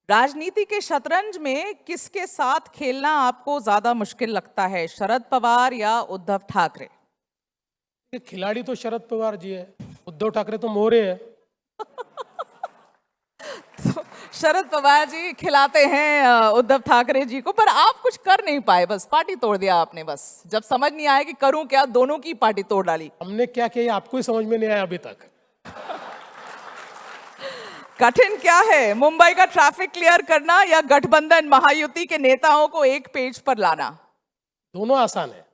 राजनीति के शतरंज में किसके साथ खेलना आपको ज्यादा मुश्किल लगता है, शरद पवार या उद्धव ठाकरे? ये खिलाड़ी तो शरद पवार जी है, उद्धव ठाकरे तो मोरे है। तो शरद पवार जी खिलाते हैं उद्धव ठाकरे जी को, पर आप कुछ कर नहीं पाए, बस पार्टी तोड़ दिया आपने। बस जब समझ नहीं आया कि करूं क्या, दोनों की पार्टी तोड़ डाली। हमने क्या किया ये आपको ही समझ में नहीं आया अभी तक। कठिन क्या है, मुंबई का ट्रैफिक क्लियर करना या गठबंधन महायुति के नेताओं को एक पेज पर लाना? दोनों आसान है।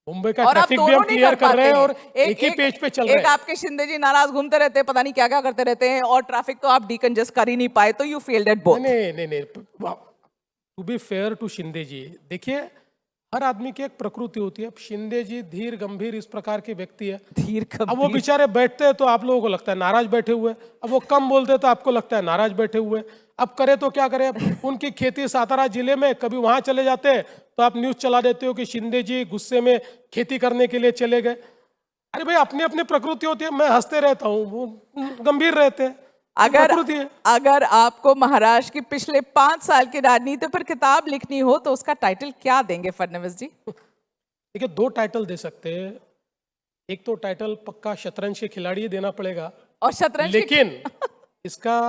मुंबई का और आप ट्रैफिक भी दोनों हम नहीं क्लियर कर कर रहे हैं पाते और हैं। एक ही पेज पे चल रहे एक हैं। आपके शिंदे जी नाराज घूमते रहते हैं, पता नहीं क्या क्या करते रहते हैं, और ट्रैफिक तो आप डीकंजेस्ट कर ही नहीं पाए, तो यू फेल्ड एट बोथ। नहीं नहीं नहीं, to be fair to Shinde ji, देखिए हर आदमी की एक प्रकृति होती है। अब शिंदे जी धीर गंभीर इस प्रकार के व्यक्ति है। धीर अब वो बेचारे बैठते हैं तो आप लोगों को लगता है नाराज बैठे हुए, अब वो कम बोलते हैं तो आपको लगता है नाराज बैठे हुए। अब करे तो क्या करे, उनकी खेती सातारा जिले में, कभी वहां चले जाते हैं तो आप न्यूज चला देते हो कि शिंदे जी गुस्से में खेती करने के लिए चले गए। अरे भाई अपनी अपनी प्रकृति होती है, मैं हंसते रहता हूँ, वो गंभीर रहते हैं। अगर प्रकृति है। अगर आपको महाराष्ट्र की पिछले 5 साल की राजनीति पर किताब लिखनी हो तो उसका टाइटल क्या देंगे फडणवीस जी? देखिए 2 टाइटल दे सकते हैं। एक तो टाइटल पक्का शतरंज के खिलाड़ी ही देना पड़ेगा, और शतरंज लेकिन इसका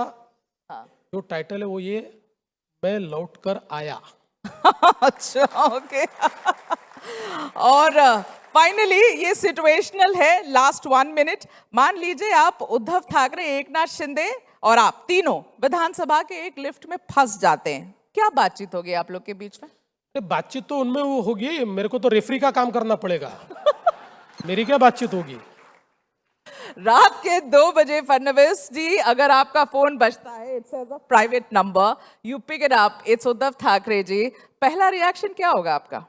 हाँ। जो टाइटल है वो ये, मैं लौट कर आया। अच्छा, ओके। और फाइनली ये सिचुएशनल है, लास्ट 1 मिनट। मान लीजिए आप उद्धव ठाकरे, एकनाथ शिंदे और आप तीनों विधानसभा के एक लिफ्ट में फंस जाते हैं, क्या बातचीत होगी आप लोग के बीच में? बातचीत तो उनमें वो होगी, मेरे को तो रेफरी का काम करना पड़ेगा। मेरी क्या बातचीत होगी? रात के 2 बजे फडणवीस जी, अगर आपका फोन बजता है, it's as a private number, you pick it up, it's Uddhav Thackeray ji, पहला रिएक्शन क्या होगा आपका?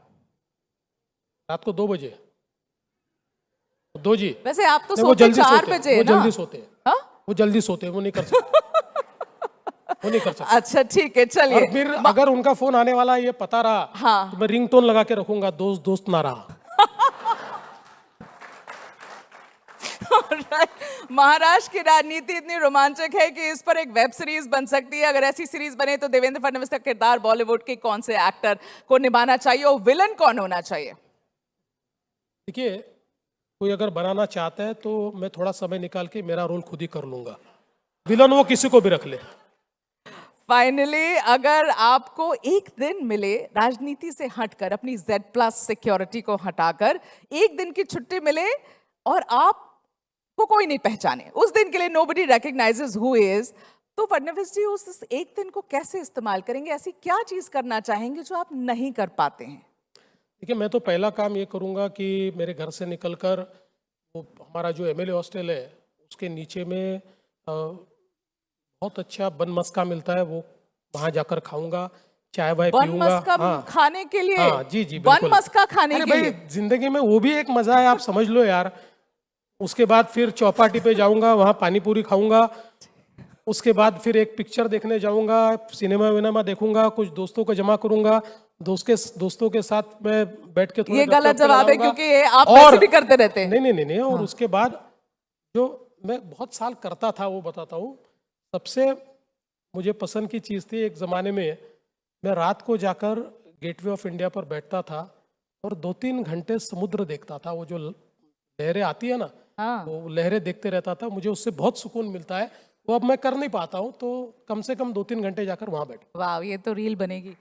रात को 2 बजे? 2 जी? वैसे आप तो नहीं, वो सोते जल्दी 4 सोते हैं, बजे वो ना? जल्दी सोते हैं। हाँ? वो जल्दी सोते हैं, वो नहीं कर सकते। वो नहीं कर सकते। अच्छा ठीक है, चलिए। और फिर अगर उनका फोन आने वाला ये पता रहा, हाँ। तो मैं रिंगटोन लगा के रखूंगा, दोस्त दोस्त ना रहा। महाराष्ट्र की राजनीति इतनी रोमांचक है कि इस पर एक वेब सीरीज बन सकती है। अगर ऐसी सीरीज बने तो देवेंद्र फडणवीस का किरदार बॉलीवुड के कौन से एक्टर को निभाना चाहिए और विलन कौन होना चाहिए? देखिए कोई अगर बनाना चाहता है तो मैं थोड़ा समय निकाल के मेरा रोल खुद ही कर लूंगा, विलन वो किसी को भी रख ले। फाइनली अगर आपको एक दिन मिले राजनीति से हटकर, अपनी Z+ सिक्योरिटी को हटाकर, एक दिन की छुट्टी मिले और आप को कोई नहीं पहचाने, उस दिन के लिए nobody recognizes who he is, तो फडणवीस जी उस एक दिन को कैसे इस्तेमाल करेंगे? ऐसी क्या चीज करना चाहेंगे जो आप नहीं कर पाते हैं? देखिए मैं तो पहला काम ये करूंगा कि मेरे घर से निकलकर वो हमारा जो MLA हॉस्टल है उसके नीचे में बहुत अच्छा बन मस्का मिलता है, वो वहां जाकर खाऊंगा, चाय वाय बन पीऊंगा। मस्का हाँ खाने के लिए? हाँ जी जी बन बिल्कुल। मस्का खाने अरे के भाई लिए? जिंदगी में वो भी एक मजा है, आप समझ लो यार। उसके बाद फिर चौपाटी पे जाऊंगा, वहां पानी पूरी खाऊंगा। उसके बाद फिर एक पिक्चर देखने जाऊंगा, सिनेमा विनेमा देखूंगा, कुछ दोस्तों को जमा करूंगा, दोस्तों के साथ मैं बैठ के थोड़ा ये गलत गप्पे जवाब है लड़ाऊंगा। क्योंकि ये आप और वैसे भी करते रहते हैं। नहीं और उसके बाद जो मैं बहुत साल करता था वो बताता हूँ। सबसे मुझे पसंद की चीज़ थी, एक ज़माने में मैं रात को जाकर गेटवे ऑफ इंडिया पर बैठता था और 2-3 घंटे समुद्र देखता था। वो जो लहरें आती है ना, हाँ। वो लहरें देखते रहता था, मुझे उससे बहुत सुकून मिलता है। वो अब मैं कर नहीं पाता हूँ, तो कम से कम 2-3 घंटे जाकर वहाँ बैठ। वाह, ये तो रील बनेगी।